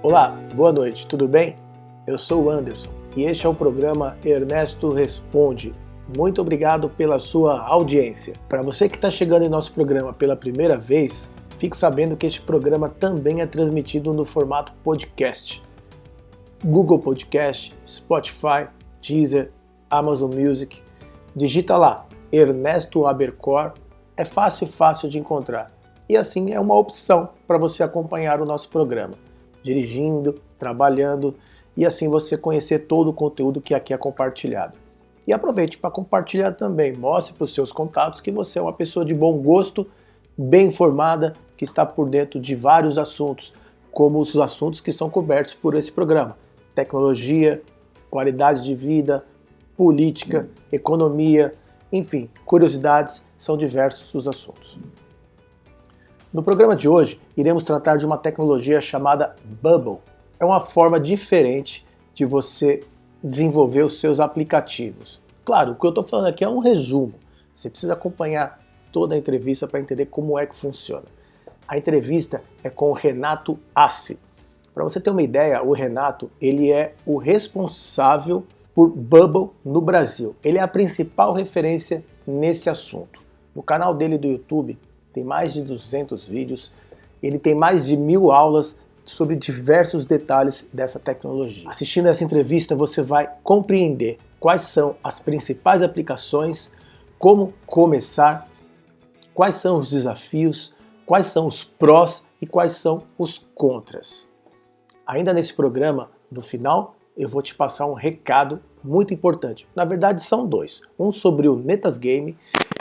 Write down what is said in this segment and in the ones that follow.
Olá, boa noite, tudo bem? Eu sou o Anderson e este é o programa Ernesto Responde. Muito obrigado pela sua audiência. Para você que está chegando em nosso programa pela primeira vez, fique sabendo que este programa também é transmitido no formato podcast. Google Podcast, Spotify, Deezer, Amazon Music. Digita lá, Ernesto Abercor, é fácil de encontrar. E assim é uma opção para você acompanhar o nosso programa, dirigindo, trabalhando e assim você conhecer todo o conteúdo que aqui é compartilhado. E aproveite para compartilhar também, mostre para os seus contatos que você é uma pessoa de bom gosto, bem informada, que está por dentro de vários assuntos, como os assuntos que são cobertos por esse programa: tecnologia, qualidade de vida, política, economia, enfim, curiosidades, são diversos os assuntos. No programa de hoje, iremos tratar de uma tecnologia chamada Bubble. É uma forma diferente de você desenvolver os seus aplicativos. Claro, o que eu estou falando aqui é um resumo. Você precisa acompanhar toda a entrevista para entender como é que funciona. A entrevista é com o Renato Assi. Para você ter uma ideia, o Renato ele é o responsável por Bubble no Brasil. Ele é a principal referência nesse assunto. No canal dele do YouTube tem mais de 200 vídeos, ele tem mais de 1000 aulas sobre diversos detalhes dessa tecnologia. Assistindo essa entrevista você vai compreender quais são as principais aplicações, como começar, quais são os desafios, quais são os prós e quais são os contras. Ainda nesse programa, no final, eu vou te passar um recado muito importante. Na verdade são dois. Um sobre o Netasgame,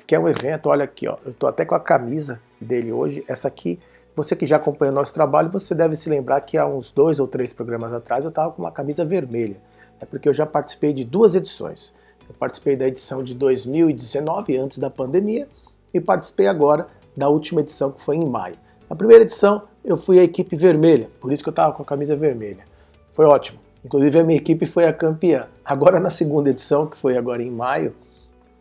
que é um evento, olha aqui, ó, eu tô até com a camisa dele hoje. Essa aqui, você que já acompanha o nosso trabalho, você deve se lembrar que há uns 2 ou 3 programas atrás eu estava com uma camisa vermelha. É porque eu já participei de 2 edições. Eu participei da edição de 2019, antes da pandemia, e participei agora da última edição, que foi em maio. Na primeira edição eu fui a equipe vermelha, por isso que eu estava com a camisa vermelha. Foi ótimo. Inclusive a minha equipe foi a campeã. Agora na segunda edição, que foi agora em maio,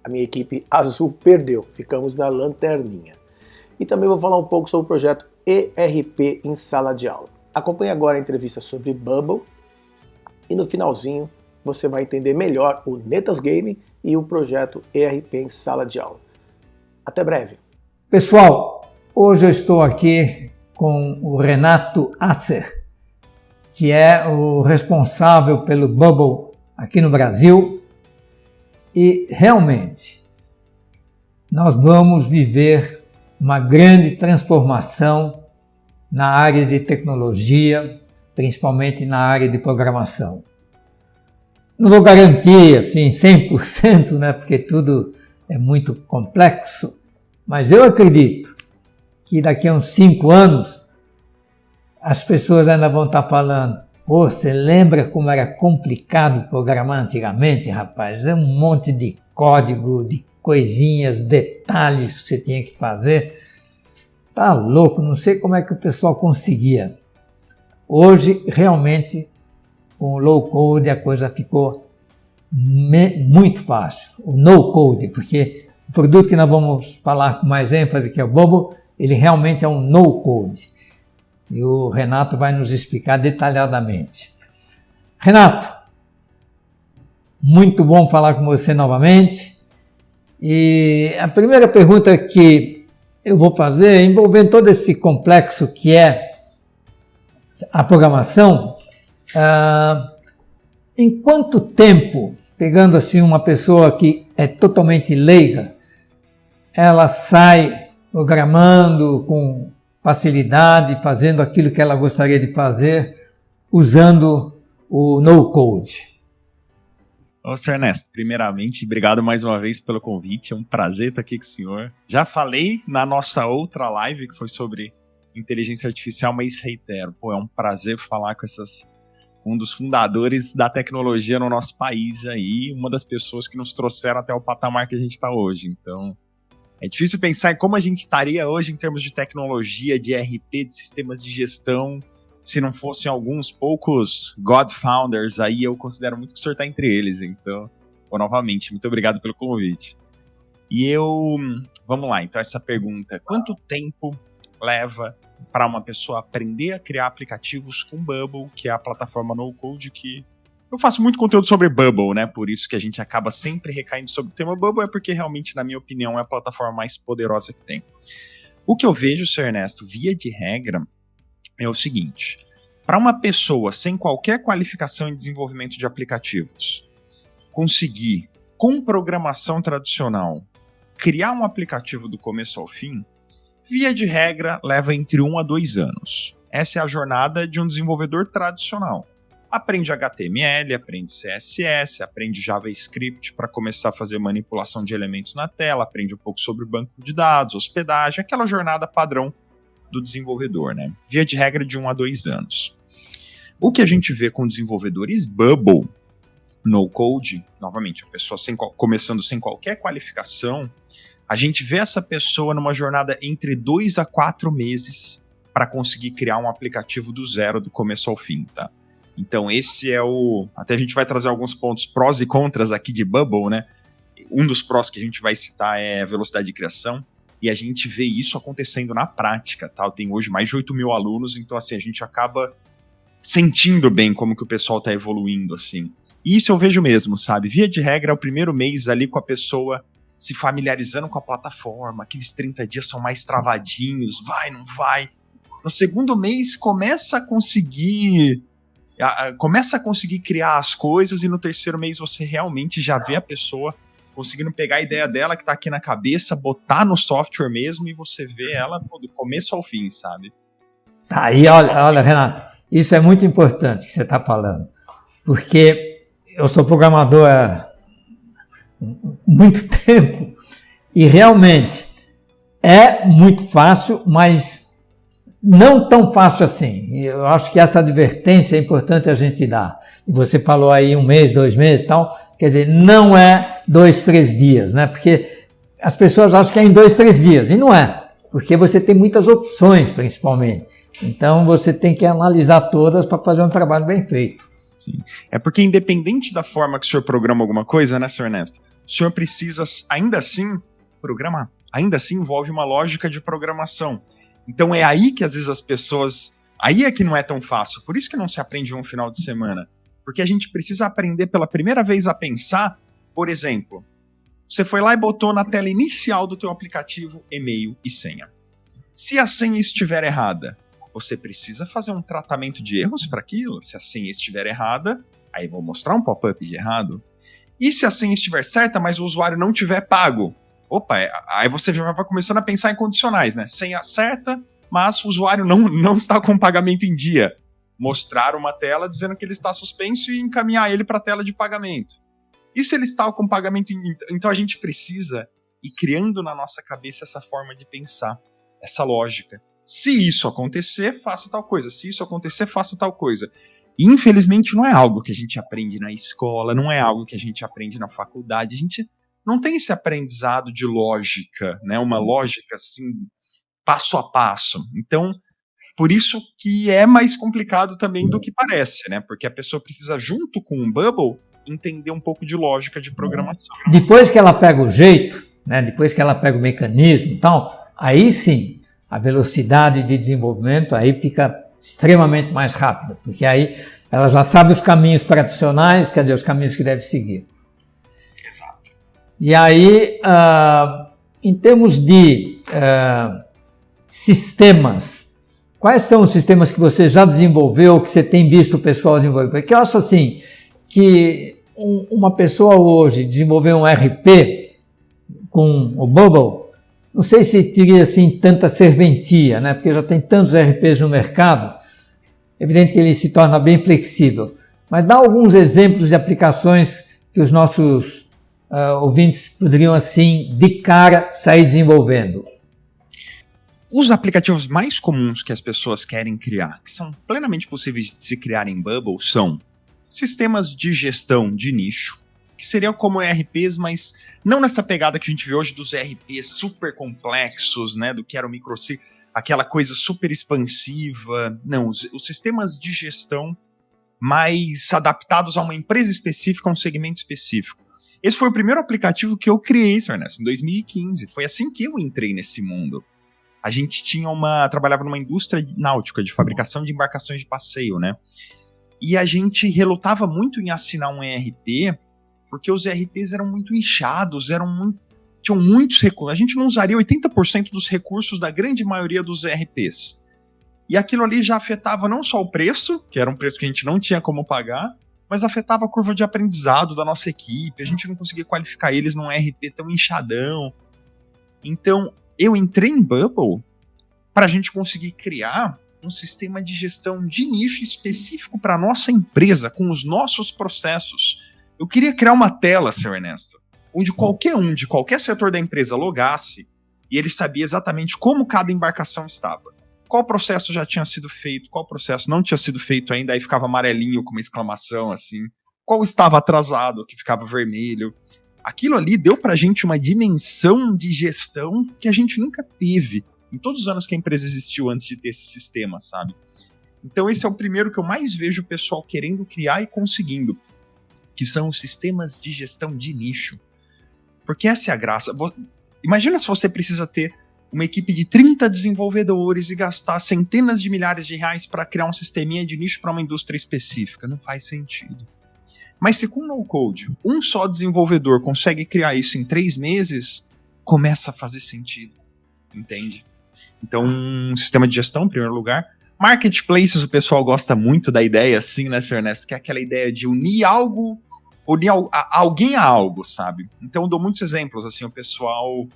a minha equipe azul perdeu. Ficamos na lanterninha. E também vou falar um pouco sobre o projeto ERP em sala de aula. Acompanhe agora a entrevista sobre Bubble e no finalzinho você vai entender melhor o Netasgame e o projeto ERP em sala de aula. Até breve. Pessoal, hoje eu estou aqui com o Renato Asser, que é o responsável pelo Bubble aqui no Brasil, e realmente nós vamos viver uma grande transformação na área de tecnologia, principalmente na área de programação. Não vou garantir assim 100%, né, porque tudo é muito complexo, mas eu acredito que daqui a uns 5 anos as pessoas ainda vão estar falando: pô, você lembra como era complicado programar antigamente, rapaz? É um monte de código, de coisinhas, detalhes que você tinha que fazer. Tá louco, não sei como é que o pessoal conseguia. Hoje, realmente, com o low code a coisa ficou muito fácil. O no code, porque o produto que nós vamos falar com mais ênfase, que é o Bubble, ele realmente é um no code. E o Renato vai nos explicar detalhadamente. Renato, muito bom falar com você novamente. E a primeira pergunta que eu vou fazer, envolvendo todo esse complexo que é a programação, em quanto tempo, pegando assim uma pessoa que é totalmente leiga, ela sai programando com facilidade, fazendo aquilo que ela gostaria de fazer, usando o no-code? Ô, Sr. Ernesto, primeiramente, obrigado mais uma vez pelo convite, é um prazer estar aqui com o senhor. Já falei na nossa outra live, que foi sobre inteligência artificial, mas reitero, é um prazer falar com um dos fundadores da tecnologia no nosso país aí, uma das pessoas que nos trouxeram até o patamar que a gente está hoje. Então, é difícil pensar em como a gente estaria hoje em termos de tecnologia, de ERP, de sistemas de gestão, se não fossem alguns poucos God-founders aí, eu considero muito que o senhor está entre eles. Então, novamente, muito obrigado pelo convite. E vamos lá, então essa pergunta: quanto tempo leva para uma pessoa aprender a criar aplicativos com Bubble, que é a plataforma no code que eu faço muito conteúdo sobre Bubble, né? Por isso que a gente acaba sempre recaindo sobre o tema Bubble, é porque realmente, na minha opinião, é a plataforma mais poderosa que tem. O que eu vejo, Sr. Ernesto, via de regra, é o seguinte: para uma pessoa sem qualquer qualificação em desenvolvimento de aplicativos conseguir, com programação tradicional, criar um aplicativo do começo ao fim, via de regra, leva entre 1 a 2 anos. Essa é a jornada de um desenvolvedor tradicional. Aprende HTML, aprende CSS, aprende JavaScript para começar a fazer manipulação de elementos na tela, aprende um pouco sobre banco de dados, hospedagem, aquela jornada padrão do desenvolvedor, né? Via de regra de 1 a 2 anos. O que a gente vê com desenvolvedores Bubble, no code, novamente, a pessoa começando sem qualquer qualificação, a gente vê essa pessoa numa jornada entre 2 a 4 meses para conseguir criar um aplicativo do zero, do começo ao fim, tá? Então esse é o... Até a gente vai trazer alguns pontos prós e contras aqui de Bubble, né? Um dos prós que a gente vai citar é a velocidade de criação, e a gente vê isso acontecendo na prática, tá? Eu tenho hoje mais de 8 mil alunos, então assim, a gente acaba sentindo bem como que o pessoal está evoluindo, assim. E isso eu vejo mesmo, sabe? Via de regra, é o primeiro mês ali com a pessoa se familiarizando com a plataforma, aqueles 30 dias são mais travadinhos, vai, não vai. No segundo mês começa a conseguir criar as coisas, e no terceiro mês você realmente já vê a pessoa conseguindo pegar a ideia dela que tá aqui na cabeça, botar no software mesmo, e você vê ela do começo ao fim, sabe? Aí, olha, Renato, isso é muito importante que você está falando, porque eu sou programador há muito tempo, e realmente é muito fácil, mas não tão fácil assim. Eu acho que essa advertência é importante a gente dar. E você falou aí 1 mês, 2 meses e tal, quer dizer, não é 2, 3 dias, né? Porque as pessoas acham que é em 2, 3 dias, e não é, porque você tem muitas opções, principalmente. Então você tem que analisar todas para fazer um trabalho bem feito. Sim. É porque independente da forma que o senhor programa alguma coisa, né, Sr. Ernesto, o senhor precisa ainda assim programar. Ainda assim envolve uma lógica de programação. Então é aí que às vezes as pessoas... Aí é que não é tão fácil. Por isso que não se aprende em um final de semana. Porque a gente precisa aprender pela primeira vez a pensar, por exemplo, você foi lá e botou na tela inicial do teu aplicativo e-mail e senha. Se a senha estiver errada, você precisa fazer um tratamento de erros para aquilo. Se a senha estiver errada, aí vou mostrar um pop-up de errado. E se a senha estiver certa, mas o usuário não tiver pago? Opa, aí você já vai começando a pensar em condicionais, né? Senha certa, mas o usuário não está com pagamento em dia. Mostrar uma tela dizendo que ele está suspenso e encaminhar ele para a tela de pagamento. E se ele está com pagamento em dia? Então a gente precisa ir criando na nossa cabeça essa forma de pensar, essa lógica. Se isso acontecer, faça tal coisa. Se isso acontecer, faça tal coisa. E, infelizmente, não é algo que a gente aprende na escola, não é algo que a gente aprende na faculdade. A gente não tem esse aprendizado de lógica, né? Uma lógica, assim, passo a passo. Então, por isso que é mais complicado também do que parece, né? Porque a pessoa precisa, junto com o Bubble, entender um pouco de lógica de programação. Depois que ela pega o jeito, né? Depois que ela pega o mecanismo e tal, aí sim, a velocidade de desenvolvimento aí fica extremamente mais rápida, porque aí ela já sabe os caminhos tradicionais, quer dizer, os caminhos que deve seguir. Exato. E aí, em termos de sistemas, quais são os sistemas que você já desenvolveu, que você tem visto o pessoal desenvolver? Porque eu acho assim, que uma pessoa hoje desenvolver um RP com o Bubble, não sei se teria assim tanta serventia, né? Porque já tem tantos RPs no mercado, é evidente que ele se torna bem flexível. Mas dá alguns exemplos de aplicações que os nossos ouvintes poderiam assim, de cara, sair desenvolvendo. Os aplicativos mais comuns que as pessoas querem criar, que são plenamente possíveis de se criar em Bubble, são sistemas de gestão de nicho, que seriam como ERPs, mas não nessa pegada que a gente vê hoje dos ERPs super complexos, né, do que era o microciclo, aquela coisa super expansiva. Não, os sistemas de gestão mais adaptados a uma empresa específica, a um segmento específico. Esse foi o primeiro aplicativo que eu criei, Sr. Ernesto, em 2015. Foi assim que eu entrei nesse mundo. a gente trabalhava numa indústria náutica de fabricação de embarcações de passeio, né? E a gente relutava muito em assinar um ERP, porque os ERPs eram muito inchados, tinham muitos recursos. A gente não usaria 80% dos recursos da grande maioria dos ERPs. E aquilo ali já afetava não só o preço, que era um preço que a gente não tinha como pagar, mas afetava a curva de aprendizado da nossa equipe. A gente não conseguia qualificar eles num ERP tão inchadão. Então, eu entrei em Bubble para a gente conseguir criar um sistema de gestão de nicho específico para a nossa empresa, com os nossos processos. Eu queria criar uma tela, Sr. Ernesto, onde qualquer um de qualquer setor da empresa logasse e ele sabia exatamente como cada embarcação estava. Qual processo já tinha sido feito, qual processo não tinha sido feito ainda, aí ficava amarelinho com uma exclamação assim. Qual estava atrasado, que ficava vermelho. Aquilo ali deu pra gente uma dimensão de gestão que a gente nunca teve em todos os anos que a empresa existiu antes de ter esse sistema, sabe? Então esse é o primeiro que eu mais vejo o pessoal querendo criar e conseguindo, que são os sistemas de gestão de nicho. Porque essa é a graça. Imagina se você precisa ter uma equipe de 30 desenvolvedores e gastar centenas de milhares de reais para criar um sisteminha de nicho para uma indústria específica. Não faz sentido. Mas se com no-code, um só desenvolvedor consegue criar isso em 3 meses, começa a fazer sentido. Entende? Então, um sistema de gestão, em primeiro lugar. Marketplaces, o pessoal gosta muito da ideia, assim, né, Sr. Ernesto? Que é aquela ideia de unir alguém a algo, sabe? Então, eu dou muitos exemplos, assim, o pessoal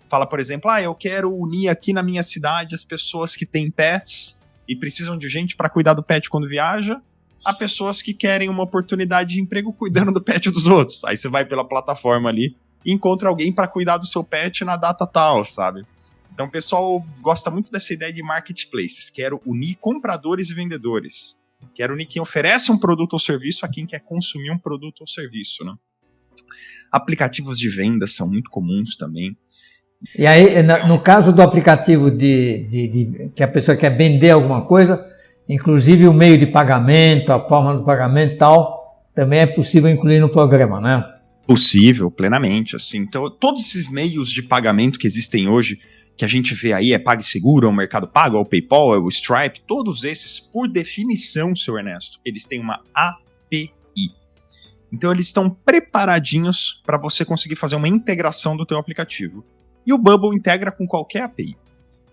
fala, por exemplo, eu quero unir aqui na minha cidade as pessoas que têm pets e precisam de gente para cuidar do pet quando viaja, a pessoas que querem uma oportunidade de emprego cuidando do pet dos outros. Aí você vai pela plataforma ali e encontra alguém para cuidar do seu pet na data tal, sabe? Então o pessoal gosta muito dessa ideia de marketplaces. Quero unir compradores e vendedores. Quero unir quem oferece um produto ou serviço a quem quer consumir um produto ou serviço, né? Aplicativos de venda são muito comuns também. E aí, no caso do aplicativo que a pessoa quer vender alguma coisa, inclusive o meio de pagamento, a forma do pagamento e tal, também é possível incluir no programa, né? Possível, plenamente. Assim. Então, todos esses meios de pagamento que existem hoje, que a gente vê aí, é PagSeguro, é o Mercado Pago, é o PayPal, é o Stripe, todos esses, por definição, Sr. Ernesto, eles têm uma API. Então, eles estão preparadinhos para você conseguir fazer uma integração do teu aplicativo. E o Bubble integra com qualquer API.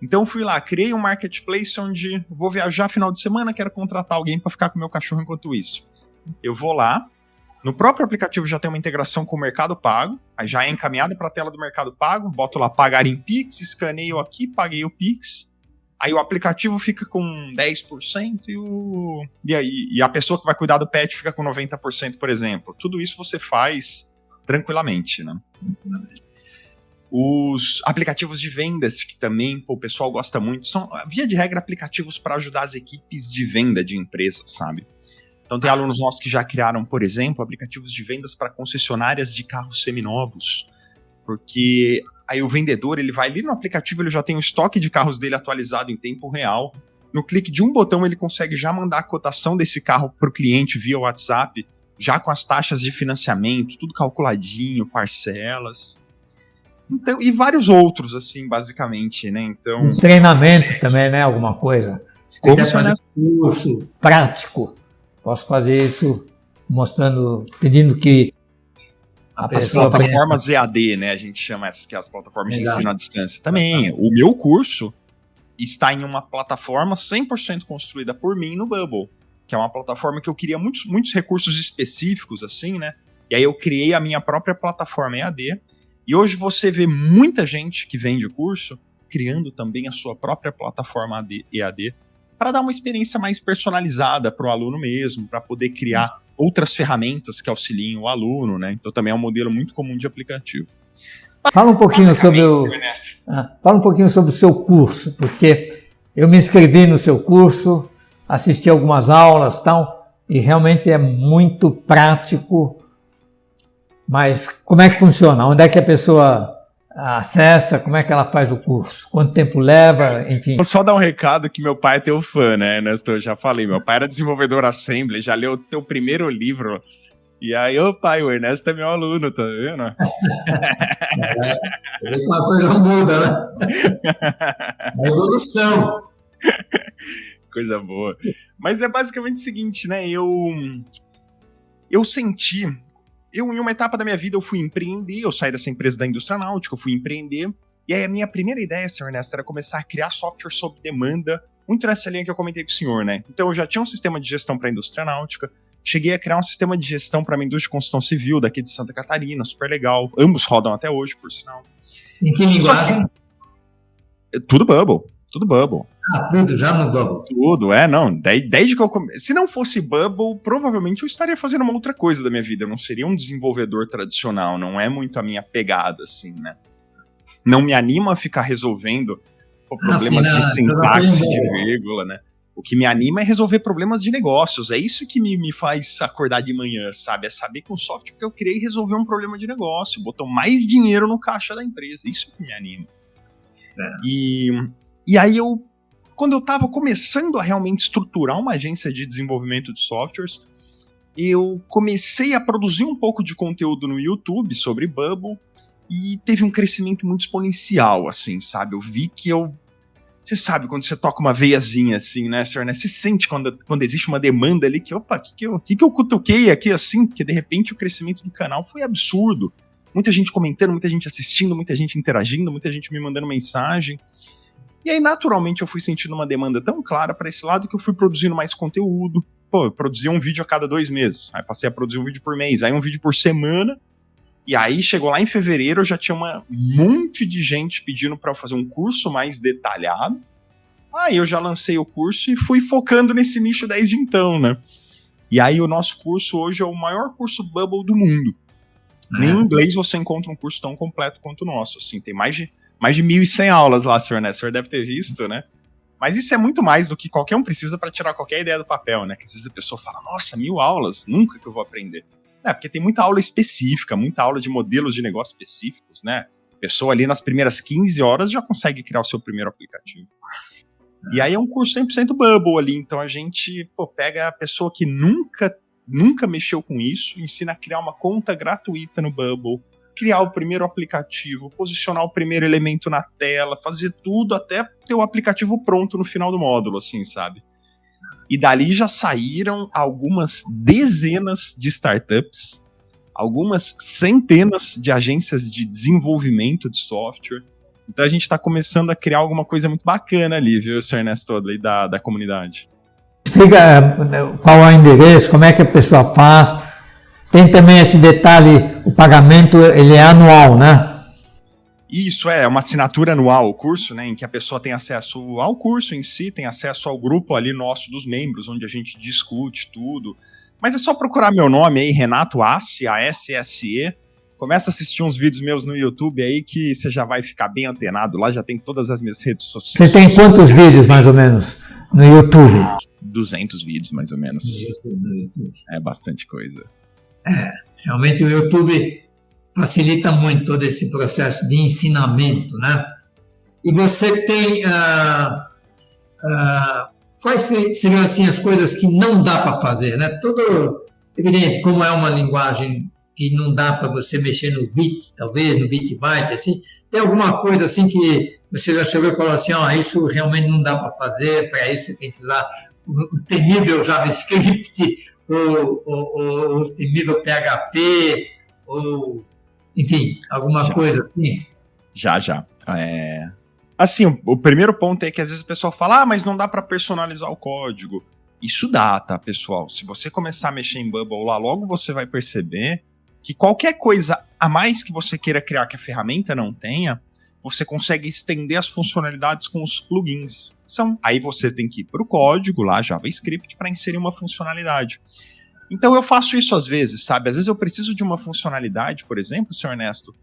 Então eu fui lá, criei um marketplace onde vou viajar final de semana, quero contratar alguém para ficar com o meu cachorro enquanto isso. Eu vou lá, no próprio aplicativo já tem uma integração com o Mercado Pago, aí já é encaminhado para a tela do Mercado Pago, boto lá pagar em Pix, escaneio aqui, paguei o Pix, aí o aplicativo fica com 10% e a pessoa que vai cuidar do pet fica com 90%, por exemplo. Tudo isso você faz tranquilamente, né? Os aplicativos de vendas, que também o pessoal gosta muito, são, via de regra, aplicativos para ajudar as equipes de venda de empresas, sabe? Então tem alunos nossos que já criaram, por exemplo, aplicativos de vendas para concessionárias de carros seminovos, porque aí o vendedor, ele vai ali no aplicativo, ele já tem o estoque de carros dele atualizado em tempo real, no clique de um botão ele consegue já mandar a cotação desse carro para o cliente via WhatsApp, já com as taxas de financiamento, tudo calculadinho, parcelas... Então, e vários outros, assim, basicamente, né? Então, um treinamento também, né? Alguma coisa. Se como quiser fazer um curso prático, posso fazer isso pedindo que a pessoa... As plataformas EAD, né? A gente chama essas que é as plataformas de ensino à distância. Também, Exato. O meu curso está em uma plataforma 100% construída por mim no Bubble, que é uma plataforma que eu queria muitos recursos específicos, assim, né? E aí eu criei a minha própria plataforma EAD. E hoje você vê muita gente que vende o curso criando também a sua própria plataforma EAD para dar uma experiência mais personalizada para o aluno mesmo, para poder criar outras ferramentas que auxiliem o aluno, né? Então também é um modelo muito comum de aplicativo. Fala um pouquinho sobre o seu curso, porque eu me inscrevi no seu curso, assisti algumas aulas e tal, e realmente é muito prático. Mas como é que funciona? Onde é que a pessoa acessa? Como é que ela faz o curso? Quanto tempo leva? Enfim. Vou só dar um recado que meu pai é teu fã, né, Nestor? Eu já falei, meu pai era desenvolvedor Assembly, já leu o teu primeiro livro E aí, opa, o Ernesto é meu aluno, tá vendo? Uma coisa muda, né? É evolução. Coisa boa. Mas é basicamente o seguinte, né? Eu senti... em uma etapa da minha vida, eu fui empreender, eu saí dessa empresa da indústria náutica, eu fui empreender, e aí a minha primeira ideia, senhor Ernesto, era começar a criar software sob demanda, muito nessa linha que eu comentei com o senhor, né? Então eu já tinha um sistema de gestão para a indústria náutica, cheguei a criar um sistema de gestão para a indústria de construção civil daqui de Santa Catarina, super legal, ambos rodam até hoje, por sinal. Em que linguagem? Tudo Bubble. Tudo já no Bubble. Tudo, não. Desde que eu comecei. Se não fosse Bubble, provavelmente eu estaria fazendo uma outra coisa da minha vida. Eu não seria um desenvolvedor tradicional. Não é muito a minha pegada, assim, né? Não me anima a ficar resolvendo problemas de sintaxe, de vírgula, né? O que me anima é resolver problemas de negócios. É isso que me faz acordar de manhã, sabe? É saber que o software que eu criei resolveu um problema de negócio, botou mais dinheiro no caixa da empresa. Isso que me anima. Certo. E aí quando eu estava começando a realmente estruturar uma agência de desenvolvimento de softwares, eu comecei a produzir um pouco de conteúdo no YouTube sobre Bubble e teve um crescimento muito exponencial, assim, sabe? Eu vi que você sabe, quando você toca uma veiazinha assim, né, senhor, né? Você sente quando existe uma demanda ali que, opa, que eu cutuquei aqui assim? Porque de repente o crescimento do canal foi absurdo. Muita gente comentando, muita gente assistindo, muita gente interagindo, muita gente me mandando mensagem. E aí, naturalmente, eu fui sentindo uma demanda tão clara para esse lado que eu fui produzindo mais conteúdo. Eu produzia um vídeo a cada 2 meses. Aí passei a produzir um vídeo por mês, aí um vídeo por semana. E aí, chegou lá em fevereiro, eu já tinha um monte de gente pedindo para eu fazer um curso mais detalhado. Aí eu já lancei o curso e fui focando nesse nicho desde então, né? E aí, o nosso curso hoje é o maior curso Bubble do mundo. Nem em inglês você encontra um curso tão completo quanto o nosso. Assim, tem mais de 1.100 aulas lá, senhor, né? O senhor deve ter visto, né? Mas isso é muito mais do que qualquer um precisa para tirar qualquer ideia do papel, né? Que às vezes a pessoa fala, nossa, 1.000 aulas, nunca que eu vou aprender. Porque tem muita aula específica, muita aula de modelos de negócio específicos, né? A pessoa ali nas primeiras 15 horas já consegue criar o seu primeiro aplicativo. E aí é um curso 100% Bubble ali, então a gente pega a pessoa que nunca mexeu com isso, ensina a criar uma conta gratuita no Bubble, criar o primeiro aplicativo, posicionar o primeiro elemento na tela, fazer tudo até ter o aplicativo pronto no final do módulo, assim, sabe? E dali já saíram algumas dezenas de startups, algumas centenas de agências de desenvolvimento de software. Então a gente está começando a criar alguma coisa muito bacana ali, viu, Sr. Ernesto Todley, da comunidade. Explica qual é o endereço, como é que a pessoa faz. Tem também esse detalhe, o pagamento ele é anual, né? Isso, é uma assinatura anual, o curso, né, em que a pessoa tem acesso ao curso em si, tem acesso ao grupo ali nosso dos membros, onde a gente discute tudo. Mas é só procurar meu nome aí, Renato Asse, A-S-S-E. Começa a assistir uns vídeos meus no YouTube aí que você já vai ficar bem antenado. Lá já tem todas as minhas redes sociais. Você tem quantos vídeos, mais ou menos, no YouTube? 200 vídeos, mais ou menos. É bastante coisa. Realmente o YouTube facilita muito todo esse processo de ensinamento, né? E você tem... quais seriam, assim, as coisas que não dá para fazer, né? Tudo evidente, como é uma linguagem que não dá para você mexer no bit, talvez, no bit byte, assim, tem alguma coisa assim que você já chegou e falou assim, isso realmente não dá para fazer, para isso você tem que usar o temível JavaScript, ou o temível PHP, ou, enfim, alguma coisa assim? Já. Assim, o primeiro ponto é que às vezes a pessoa fala, mas não dá para personalizar o código. Isso dá, tá, pessoal? Se você começar a mexer em Bubble lá, logo você vai perceber que qualquer coisa a mais que você queira criar que a ferramenta não tenha, você consegue estender as funcionalidades com os plugins. Aí você tem que ir para o código lá, JavaScript, para inserir uma funcionalidade. Então eu faço isso às vezes, sabe? Às vezes eu preciso de uma funcionalidade, por exemplo, Sr. Ernesto,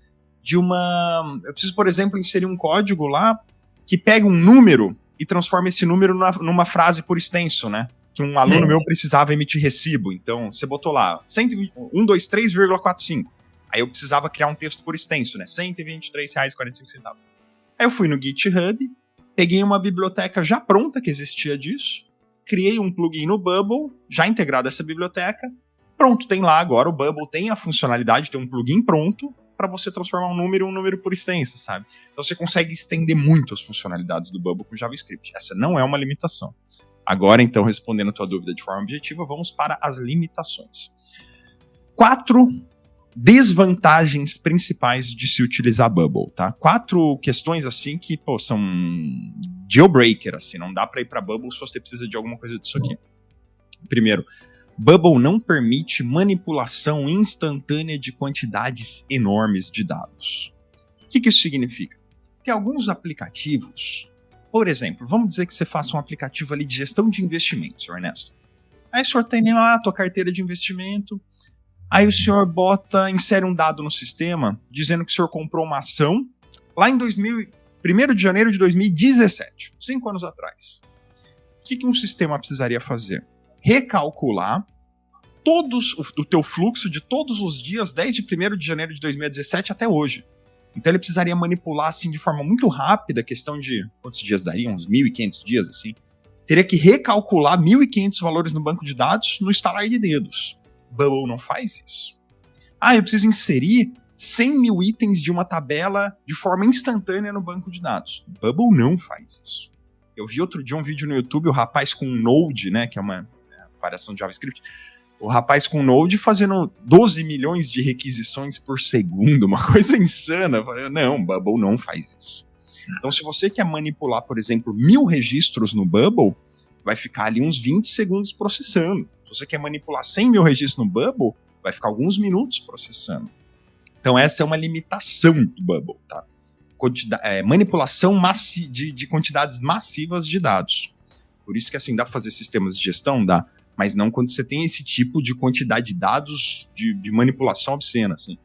eu preciso, por exemplo, inserir um código lá que pega um número e transforma esse número numa frase por extenso, né? Que um aluno meu precisava emitir recibo. Então, você botou lá 123,45. Aí eu precisava criar um texto por extenso, né? R$123,45. Aí eu fui no GitHub, peguei uma biblioteca já pronta que existia disso, criei um plugin no Bubble, já integrado a essa biblioteca, Pronto, tem lá agora, o Bubble tem a funcionalidade, tem um plugin pronto para você transformar um número por extensa, sabe? Então você consegue estender muito as funcionalidades do Bubble com JavaScript. Essa não é uma limitação. Agora, então, respondendo a tua dúvida de forma objetiva, vamos para as limitações. 4 desvantagens principais de se utilizar Bubble, tá? 4 questões, assim, que, são deal breaker, assim, não dá para ir para Bubble se você precisa de alguma coisa disso aqui. Primeiro, Bubble não permite manipulação instantânea de quantidades enormes de dados. O que isso significa? Tem alguns aplicativos, por exemplo, vamos dizer que você faça um aplicativo ali de gestão de investimentos, Ernesto. Aí o senhor tem lá a tua carteira de investimento, aí o senhor insere um dado no sistema dizendo que o senhor comprou uma ação lá em 1º de janeiro de 2017, 5 anos atrás. O que um sistema precisaria fazer? Recalcular o teu fluxo de todos os dias desde 1º de janeiro de 2017 até hoje. Então ele precisaria manipular assim de forma muito rápida, questão de quantos dias daria? Uns 1.500 dias, assim. Teria que recalcular 1.500 valores no banco de dados no estalar de dedos. Bubble não faz isso. Eu preciso inserir 100 mil itens de uma tabela de forma instantânea no banco de dados. Bubble não faz isso. Eu vi outro dia um vídeo no YouTube, o rapaz com Node, né, que é uma variação de JavaScript, o rapaz com Node fazendo 12 milhões de requisições por segundo, uma coisa insana. Eu falei, não, Bubble não faz isso. Então, se você quer manipular, por exemplo, 1.000 registros no Bubble, vai ficar ali uns 20 segundos processando. Se você quer manipular 100 mil registros no Bubble, vai ficar alguns minutos processando. Então, essa é uma limitação do Bubble, tá? Manipulação de quantidades massivas de dados. Por isso que, assim, dá para fazer sistemas de gestão? Dá. Mas não quando você tem esse tipo de quantidade de dados de manipulação obscena, assim.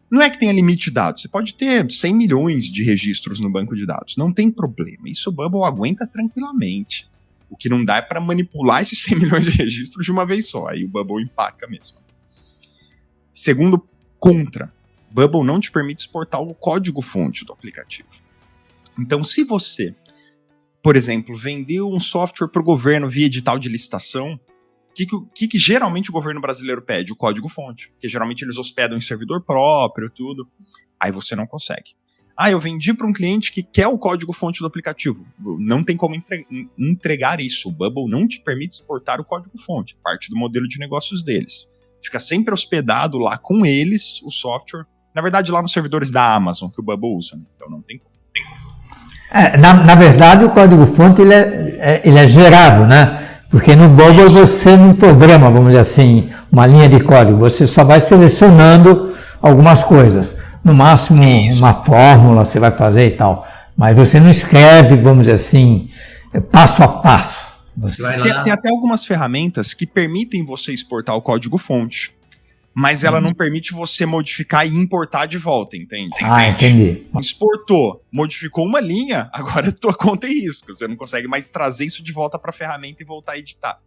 Não é que tenha limite de dados. Você pode ter 100 milhões de registros no banco de dados. Não tem problema. Isso o Bubble aguenta tranquilamente. O que não dá é para manipular esses 100 milhões de registros de uma vez só. Aí o Bubble empaca mesmo. Segundo, contra. Bubble não te permite exportar o código-fonte do aplicativo. Então, se você, por exemplo, vendeu um software para o governo via edital de licitação, o que geralmente o governo brasileiro pede? O código-fonte. Porque geralmente eles hospedam em servidor próprio, tudo. Aí você não consegue. Eu vendi para um cliente que quer o código-fonte do aplicativo. Não tem como entregar isso. O Bubble não te permite exportar o código-fonte. Parte do modelo de negócios deles. Fica sempre hospedado lá com eles, o software. Na verdade, lá nos servidores da Amazon, que o Bubble usa. Né? Então não tem como. Na verdade, o código-fonte ele é gerado, né? Porque no Bubble você não programa, vamos dizer assim, uma linha de código. Você só vai selecionando algumas coisas. No máximo, uma fórmula você vai fazer e tal. Mas você não escreve, vamos dizer assim, passo a passo. Tem até algumas ferramentas que permitem você exportar o código-fonte. Mas ela não permite você modificar e importar de volta, entende? Entendi. Exportou, modificou uma linha, agora é tua conta e risco. Você não consegue mais trazer isso de volta para a ferramenta e voltar a editar.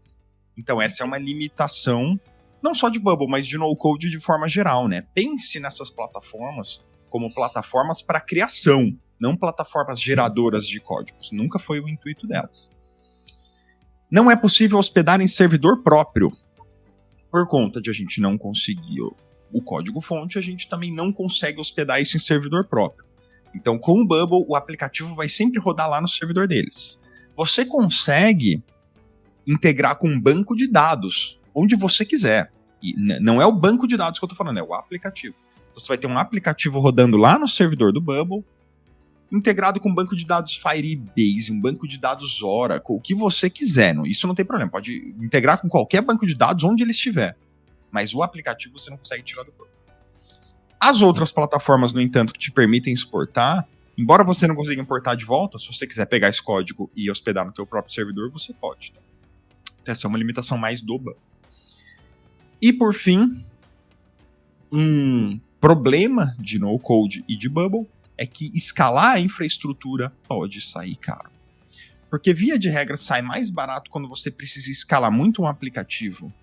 Então essa é uma limitação, não só de Bubble, mas de no-code de forma geral, né? Pense nessas plataformas como plataformas para criação, não plataformas geradoras de códigos. Nunca foi o intuito delas. Não é possível hospedar em servidor próprio. Por conta de a gente não conseguir o código-fonte, a gente também não consegue hospedar isso em servidor próprio. Então, com o Bubble, o aplicativo vai sempre rodar lá no servidor deles. Você consegue integrar com um banco de dados, onde você quiser. E não é o banco de dados que eu estou falando, é o aplicativo. Então, você vai ter um aplicativo rodando lá no servidor do Bubble, integrado com um banco de dados Firebase, um banco de dados Oracle, o que você quiser. Isso não tem problema, pode integrar com qualquer banco de dados onde ele estiver. Mas o aplicativo você não consegue tirar do Bubble. As outras plataformas, no entanto, que te permitem exportar, embora você não consiga importar de volta, se você quiser pegar esse código e hospedar no teu próprio servidor, você pode. Essa é uma limitação mais do Bubble. E por fim, um problema de no-code e de Bubble é que escalar a infraestrutura pode sair caro. Porque, via de regra, sai mais barato quando você precisa escalar muito um aplicativo.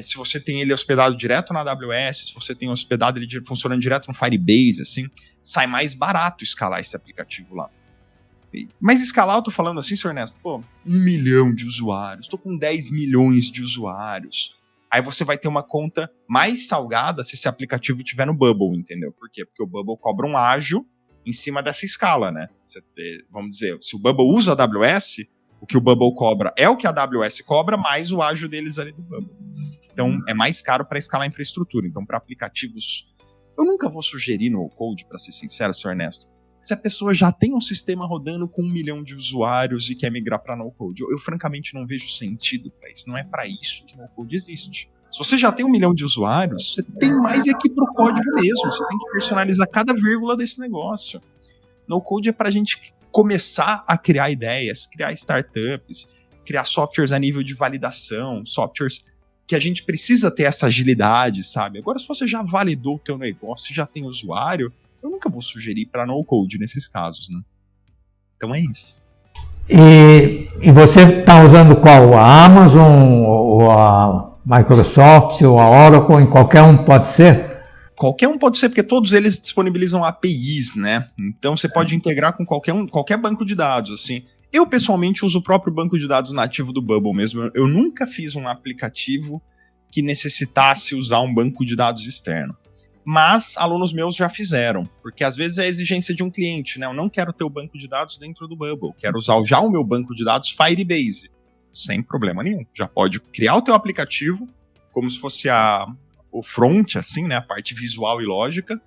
Se você tem ele hospedado direto na AWS, se você tem hospedado ele funcionando direto no Firebase, assim, sai mais barato escalar esse aplicativo lá. Mas escalar, eu tô falando assim, senhor Ernesto, 1 milhão de usuários, tô com 10 milhões de usuários. Aí você vai ter uma conta mais salgada se esse aplicativo estiver no Bubble, entendeu? Por quê? Porque o Bubble cobra um ágio em cima dessa escala, né? Vamos dizer, se o Bubble usa a AWS, o que o Bubble cobra é o que a AWS cobra, mais o ágio deles ali do Bubble. Então, é mais caro para escalar a infraestrutura. Então, para aplicativos... Eu nunca vou sugerir no code, para ser sincero, Sr. Ernesto, se a pessoa já tem um sistema rodando com 1 milhão de usuários e quer migrar para no-code. Eu francamente não vejo sentido para isso. Não é para isso que no-code existe. Se você já tem 1 milhão de usuários, você tem mais é que pro código mesmo. Você tem que personalizar cada vírgula desse negócio. No-code é para a gente começar a criar ideias, criar startups, criar softwares a nível de validação, softwares que a gente precisa ter essa agilidade, sabe? Agora, se você já validou o teu negócio, já tem usuário, eu nunca vou sugerir para no-code nesses casos, né? Então é isso. E você está usando qual? A Amazon, ou a Microsoft, ou a Oracle, em qualquer um pode ser? Qualquer um pode ser, porque todos eles disponibilizam APIs, né? Então você pode integrar com qualquer banco de dados, assim. Eu, pessoalmente, uso o próprio banco de dados nativo do Bubble mesmo. Eu nunca fiz um aplicativo que necessitasse usar um banco de dados externo. Mas alunos meus já fizeram, porque às vezes é a exigência de um cliente, né? Eu não quero ter o banco de dados dentro do Bubble, quero usar já o meu banco de dados Firebase, sem problema nenhum. Já pode criar o teu aplicativo, como se fosse o front, assim, né? A parte visual e lógica,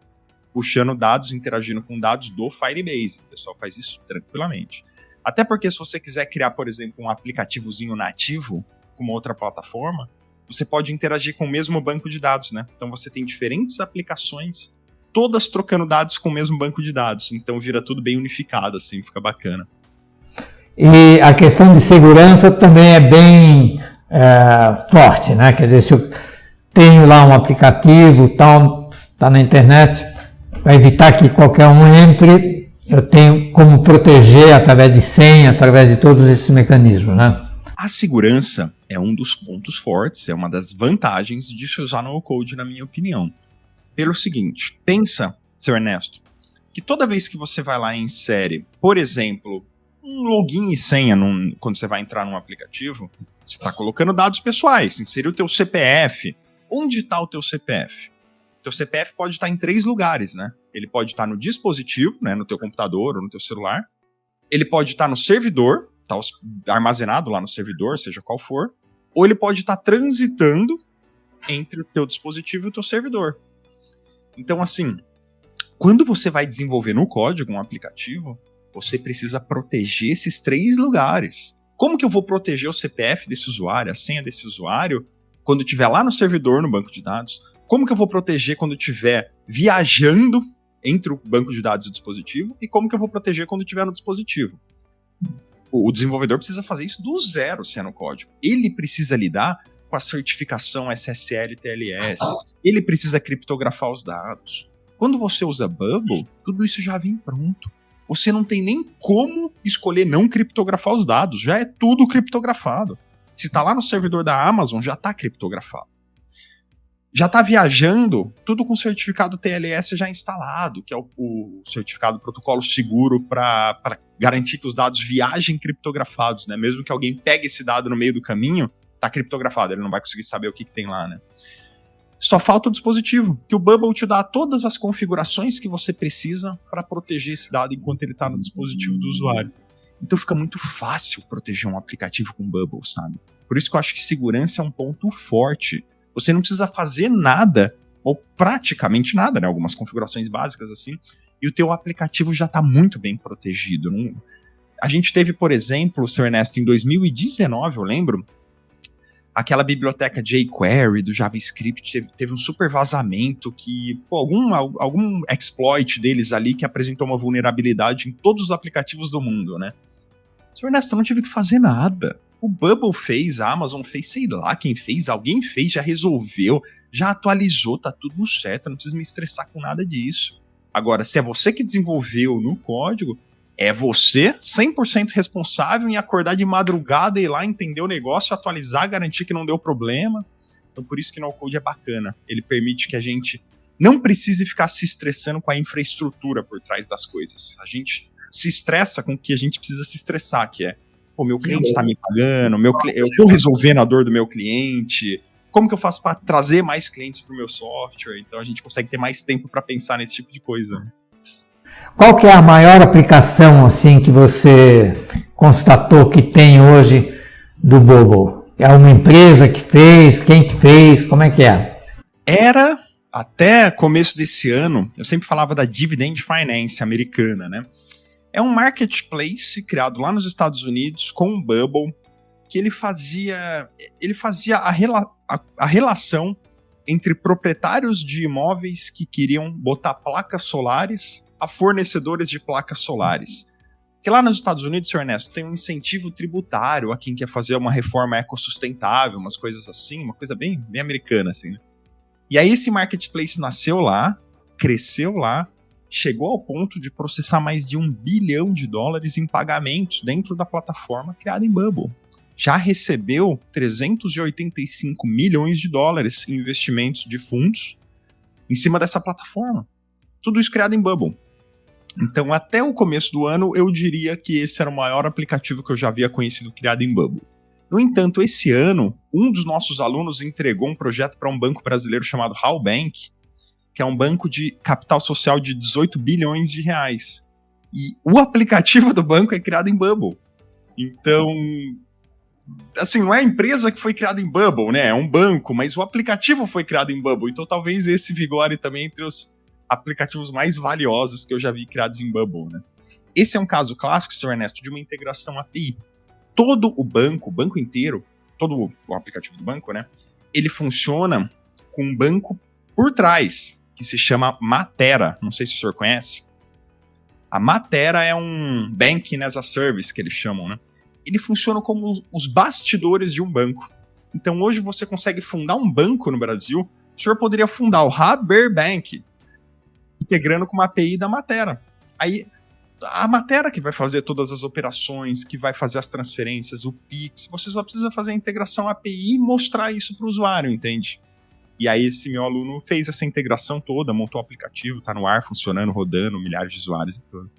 puxando dados, interagindo com dados do Firebase. O pessoal faz isso tranquilamente. Até porque se você quiser criar, por exemplo, um aplicativozinho nativo com uma outra plataforma, você pode interagir com o mesmo banco de dados, né? Então você tem diferentes aplicações, todas trocando dados com o mesmo banco de dados. Então vira tudo bem unificado, assim, fica bacana. E a questão de segurança também é bem forte, né? Quer dizer, se eu tenho lá um aplicativo, tal, está na internet, para evitar que qualquer um entre, eu tenho como proteger através de senha, através de todos esses mecanismos, né? A segurança é um dos pontos fortes, é uma das vantagens de se usar no-code, na minha opinião. Pelo seguinte, pensa, Sr. Ernesto, que toda vez que você vai lá e insere, por exemplo, um login e senha quando você vai entrar num aplicativo, você está colocando dados pessoais, inseriu o teu CPF. Onde está o teu CPF? O teu CPF pode estar em 3 lugares, né? Ele pode estar no dispositivo, né, no teu computador ou no teu celular. Ele pode estar no servidor, está armazenado lá no servidor, seja qual for. Ou ele pode estar transitando entre o teu dispositivo e o teu servidor. Então, assim, quando você vai desenvolver no código um aplicativo, você precisa proteger esses 3 lugares. Como que eu vou proteger o CPF desse usuário, a senha desse usuário, quando estiver lá no servidor, no banco de dados? Como que eu vou proteger quando estiver viajando entre o banco de dados e o dispositivo? E como que eu vou proteger quando estiver no dispositivo? O desenvolvedor precisa fazer isso do zero, se é no código. Ele precisa lidar com a certificação SSL e TLS. Ele precisa criptografar os dados. Quando você usa Bubble, tudo isso já vem pronto. Você não tem nem como escolher não criptografar os dados. Já é tudo criptografado. Se está lá no servidor da Amazon, já está criptografado. Já está viajando, tudo com certificado TLS já instalado, que é o certificado protocolo seguro para garantir que os dados viajem criptografados, né? Mesmo que alguém pegue esse dado no meio do caminho, está criptografado, ele não vai conseguir saber o que tem lá, né? Só falta o dispositivo, que o Bubble te dá todas as configurações que você precisa para proteger esse dado enquanto ele está no dispositivo do usuário. Então fica muito fácil proteger um aplicativo com Bubble, sabe? Por isso que eu acho que segurança é um ponto forte. Você não precisa fazer nada, ou praticamente nada, né? Algumas configurações básicas assim, e o teu aplicativo já está muito bem protegido. A gente teve, por exemplo, Sr. Ernesto, em 2019, eu lembro, aquela biblioteca jQuery do JavaScript teve um super vazamento que, algum exploit deles ali que apresentou uma vulnerabilidade em todos os aplicativos do mundo, né? Sr. Ernesto, eu não tive que fazer nada. O Bubble fez, a Amazon fez, sei lá quem fez, alguém fez, já resolveu, já atualizou, tá tudo certo, eu não preciso me estressar com nada disso. Agora, se é você que desenvolveu no código, é você 100% responsável em acordar de madrugada e ir lá entender o negócio, atualizar, garantir que não deu problema. Então por isso que no code é bacana. Ele permite que a gente não precise ficar se estressando com a infraestrutura por trás das coisas. A gente se estressa com o que a gente precisa se estressar, que é, meu cliente está me pagando, eu estou resolvendo a dor do meu cliente, como que eu faço para trazer mais clientes para o meu software? Então a gente consegue ter mais tempo para pensar nesse tipo de coisa. Qual que é a maior aplicação assim que você constatou que tem hoje do Bubble? É uma empresa que fez? Quem que fez? Como é que é? Era, até começo desse ano, eu sempre falava da Dividend Finance americana, né? É um marketplace criado lá nos Estados Unidos com o Bubble, que ele fazia a relação entre proprietários de imóveis que queriam botar placas solares a fornecedores de placas solares. Porque lá nos Estados Unidos, Sr. Ernesto, tem um incentivo tributário a quem quer fazer uma reforma ecossustentável, umas coisas assim, uma coisa bem americana, assim, né? E aí esse marketplace nasceu lá, cresceu lá, chegou ao ponto de processar mais de $1 bilhão em pagamentos dentro da plataforma criada em Bubble. Já recebeu 385 milhões de dólares em investimentos de fundos em cima dessa plataforma. Tudo isso criado em Bubble. Então, até o começo do ano, eu diria que esse era o maior aplicativo que eu já havia conhecido criado em Bubble. No entanto, esse ano, um dos nossos alunos entregou um projeto para um banco brasileiro chamado HAL Bank, que é um banco de capital social de 18 bilhões de reais. E o aplicativo do banco é criado em Bubble. Então, assim, não é a empresa que foi criada em Bubble, né? É um banco, mas o aplicativo foi criado em Bubble. Então, talvez esse vigore também entre os aplicativos mais valiosos que eu já vi criados em Bubble, né? Esse é um caso clássico, Sr. Ernesto, de uma integração API. Todo o banco inteiro, todo o aplicativo do banco, né? Ele funciona com um banco por trás, que se chama Matera. Não sei se o senhor conhece. A Matera é um Banking as a Service, que eles chamam, né? Ele funciona como os bastidores de um banco. Então, hoje você consegue fundar um banco no Brasil. O senhor poderia fundar o Haber Bank, integrando com uma API da Matera. Aí, a Matera que vai fazer todas as operações, que vai fazer as transferências, o Pix, você só precisa fazer a integração API e mostrar isso para o usuário, entende? E aí esse meu aluno fez essa integração toda, montou o aplicativo, está no ar, funcionando, rodando, milhares de usuários e tudo.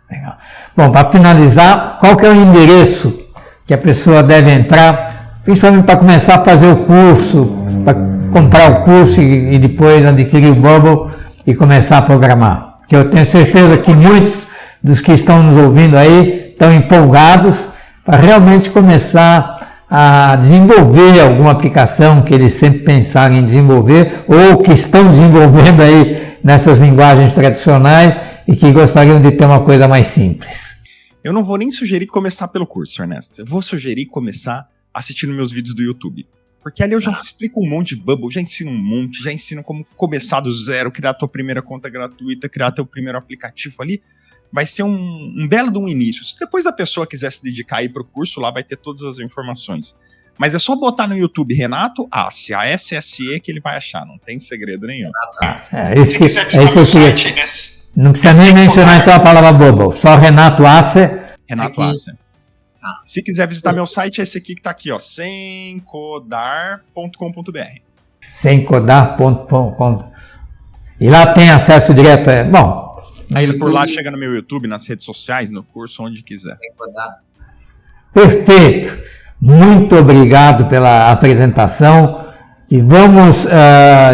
Legal. Bom, para finalizar, qual que é o endereço que a pessoa deve entrar, principalmente para começar a fazer o curso, para comprar o curso e depois adquirir o Bubble e começar a programar? Porque eu tenho certeza que muitos dos que estão nos ouvindo aí estão empolgados para realmente começar a desenvolver alguma aplicação que eles sempre pensaram em desenvolver ou que estão desenvolvendo aí nessas linguagens tradicionais e que gostariam de ter uma coisa mais simples. Eu não vou nem sugerir começar pelo curso, Sr. Ernesto. Eu vou sugerir começar assistindo meus vídeos do YouTube. Porque ali eu já explico um monte de Bubble, já ensino um monte, já ensino como começar do zero, criar a tua primeira conta gratuita, criar teu primeiro aplicativo ali. Vai ser um belo de um início. Se depois a pessoa quiser se dedicar aí pro curso, lá vai ter todas as informações. Mas é só botar no YouTube Renato Asse, ASSE, que ele vai achar, não tem segredo nenhum. É isso que eu queria. Não precisa nem mencionar então a palavra Bubble, só Renato Asse. Renato Asse. Se quiser visitar meu site, é esse aqui que tá aqui, ó, semcodar.com.br. Semcodar.com. E lá tem acesso direto, bom. Aí por lá chega no meu YouTube, nas redes sociais, no curso, onde quiser. Perfeito. Muito obrigado pela apresentação. E vamos,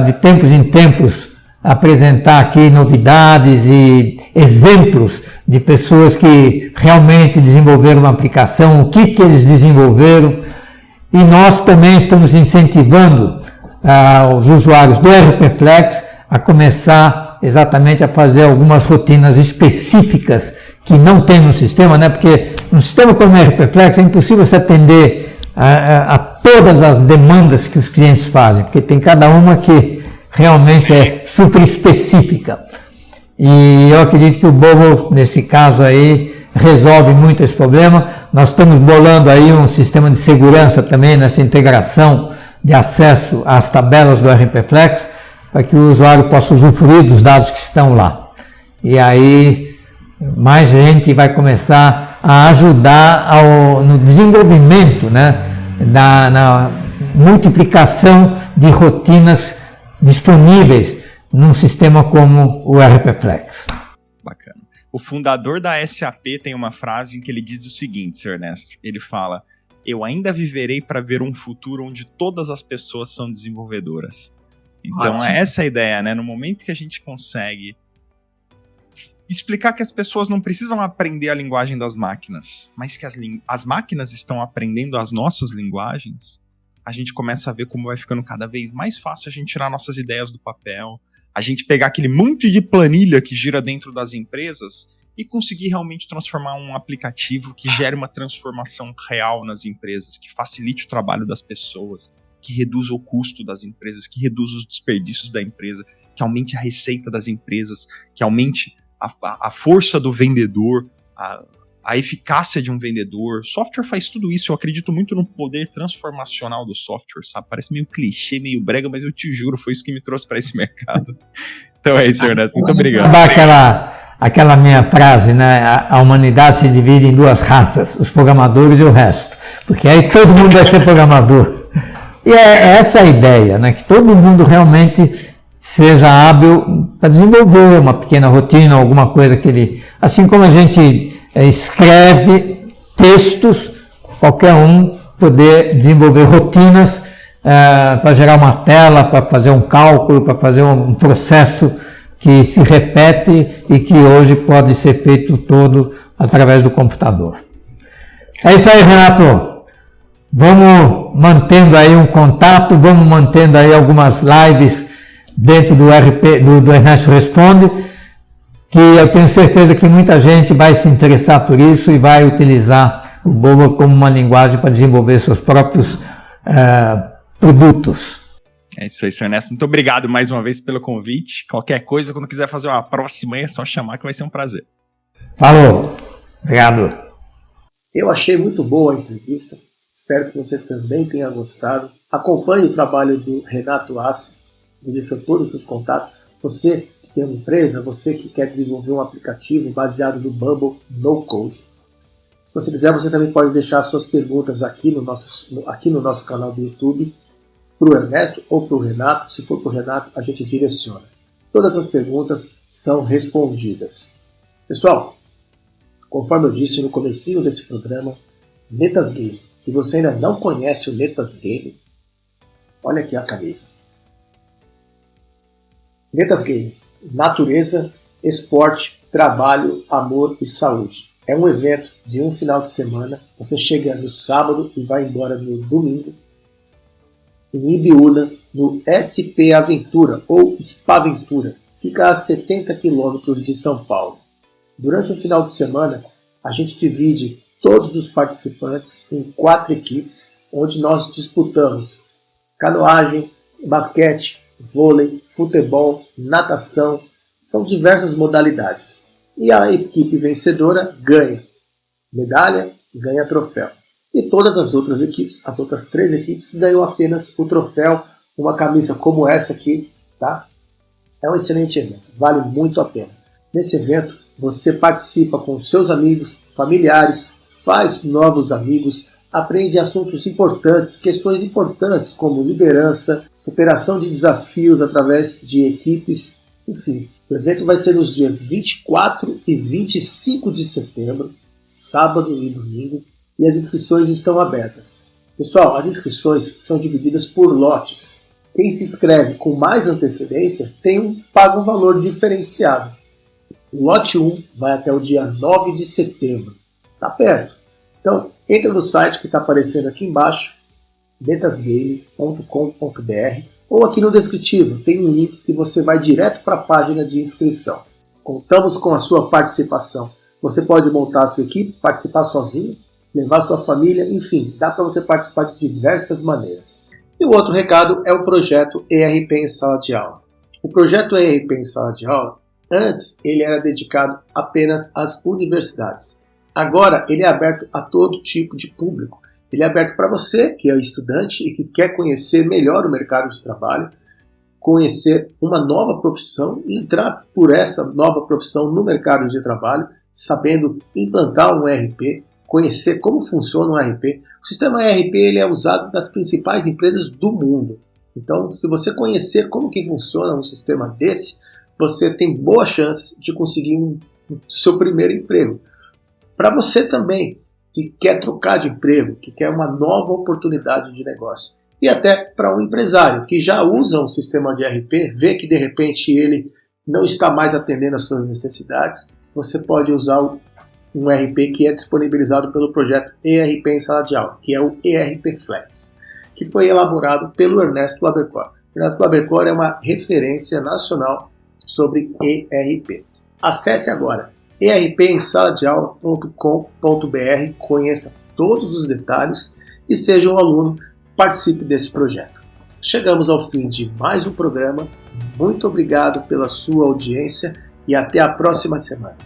de tempos em tempos, apresentar aqui novidades e exemplos de pessoas que realmente desenvolveram uma aplicação, o que eles desenvolveram. E nós também estamos incentivando os usuários do RPFlex a começar exatamente a fazer algumas rotinas específicas que não tem no sistema, né? Porque no sistema como o RPFlex é impossível se atender a todas as demandas que os clientes fazem, porque tem cada uma que realmente é super específica. E eu acredito que o Bubble, nesse caso aí, resolve muito esse problema. Nós estamos bolando aí um sistema de segurança também nessa integração de acesso às tabelas do RPFlex, para que o usuário possa usufruir dos dados que estão lá. E aí, mais gente vai começar a ajudar no desenvolvimento, né, na multiplicação de rotinas disponíveis num sistema como o RPFlex. Bacana. O fundador da SAP tem uma frase em que ele diz o seguinte, Sr. Ernesto, ele fala: eu ainda viverei para ver um futuro onde todas as pessoas são desenvolvedoras. Então, essa é a ideia, né? No momento que a gente consegue explicar que as pessoas não precisam aprender a linguagem das máquinas, mas que as máquinas estão aprendendo as nossas linguagens, a gente começa a ver como vai ficando cada vez mais fácil a gente tirar nossas ideias do papel, a gente pegar aquele monte de planilha que gira dentro das empresas e conseguir realmente transformar um aplicativo que gere uma transformação real nas empresas, que facilite o trabalho das pessoas, que reduza o custo das empresas, que reduza os desperdícios da empresa, que aumente a receita das empresas, que aumente a força do vendedor, a eficácia de um vendedor. Software faz tudo isso. Eu acredito muito no poder transformacional do software, sabe? Parece meio clichê, meio brega, mas eu te juro, foi isso que me trouxe para esse mercado. Então é isso, Ernesto. Muito obrigado. Aquela minha frase, né? A humanidade se divide em duas raças, os programadores e o resto. Porque aí todo mundo vai ser programador. E é essa a ideia, né? Que todo mundo realmente seja hábil para desenvolver uma pequena rotina, alguma coisa que ele... Assim como a gente escreve textos, qualquer um poder desenvolver rotinas para gerar uma tela, para fazer um cálculo, para fazer um processo que se repete e que hoje pode ser feito todo através do computador. É isso aí, Renato. Vamos mantendo aí um contato, vamos mantendo aí algumas lives dentro do RP, do Ernesto Responde, que eu tenho certeza que muita gente vai se interessar por isso e vai utilizar o Bubble como uma linguagem para desenvolver seus próprios produtos. É isso aí, Sr. Ernesto. Muito obrigado mais uma vez pelo convite. Qualquer coisa, quando quiser fazer uma próxima, é só chamar que vai ser um prazer. Falou. Obrigado. Eu achei muito boa a entrevista. Espero que você também tenha gostado. Acompanhe o trabalho do Renato Asser. Me deixou todos os contatos. Você que tem uma empresa, você que quer desenvolver um aplicativo baseado no Bubble No Code. Se você quiser, você também pode deixar suas perguntas aqui no nosso canal do YouTube, para o Ernesto ou para o Renato. Se for para o Renato, a gente direciona. Todas as perguntas são respondidas. Pessoal, conforme eu disse no comecinho desse programa, Netasgame. Se você ainda não conhece o Netasgame, olha aqui a camisa. Netasgame, natureza, esporte, trabalho, amor e saúde. É um evento de um final de semana. Você chega no sábado e vai embora no domingo. Em Ibiúna, no SP Aventura ou Spaventura. Fica a 70 quilômetros de São Paulo. Durante o final de semana, a gente divide todos os participantes em 4 equipes, onde nós disputamos canoagem, basquete, vôlei, futebol, natação, são diversas modalidades. E a equipe vencedora ganha medalha, ganha troféu. E todas as outras equipes, as outras 3 equipes, ganham apenas o troféu, uma camisa como essa aqui, tá? É um excelente evento, vale muito a pena. Nesse evento, você participa com seus amigos, familiares, faz novos amigos, aprende assuntos importantes, questões importantes como liderança, superação de desafios através de equipes, enfim. O evento vai ser nos dias 24 e 25 de setembro, sábado e domingo, e as inscrições estão abertas. Pessoal, as inscrições são divididas por lotes. Quem se inscreve com mais antecedência paga um valor diferenciado. O lote 1 vai até o dia 9 de setembro. Está perto. Então, entra no site que está aparecendo aqui embaixo, netasgame.com.br, ou aqui no descritivo tem um link que você vai direto para a página de inscrição. Contamos com a sua participação. Você pode montar a sua equipe, participar sozinho, levar sua família, enfim, dá para você participar de diversas maneiras. E o outro recado é o projeto ERP em Sala de Aula. O projeto ERP em Sala de Aula, antes ele era dedicado apenas às universidades. Agora ele é aberto a todo tipo de público. Ele é aberto para você, que é estudante e que quer conhecer melhor o mercado de trabalho, conhecer uma nova profissão e entrar por essa nova profissão no mercado de trabalho, sabendo implantar um ERP, conhecer como funciona um ERP. O sistema ERP ele é usado nas principais empresas do mundo. Então, se você conhecer como que funciona um sistema desse, você tem boa chance de conseguir seu primeiro emprego. Para você também que quer trocar de emprego, que quer uma nova oportunidade de negócio. E até para um empresário que já usa um sistema de ERP, vê que de repente ele não está mais atendendo às suas necessidades, você pode usar um ERP que é disponibilizado pelo projeto ERP em Sala de Aula, que é o ERP Flex, que foi elaborado pelo Ernesto Labercor. Ernesto Labercor é uma referência nacional sobre ERP. Acesse agora erpemsaladeaula.com.br, conheça todos os detalhes e seja um aluno, participe desse projeto. Chegamos ao fim de mais um programa. Muito obrigado pela sua audiência e até a próxima semana.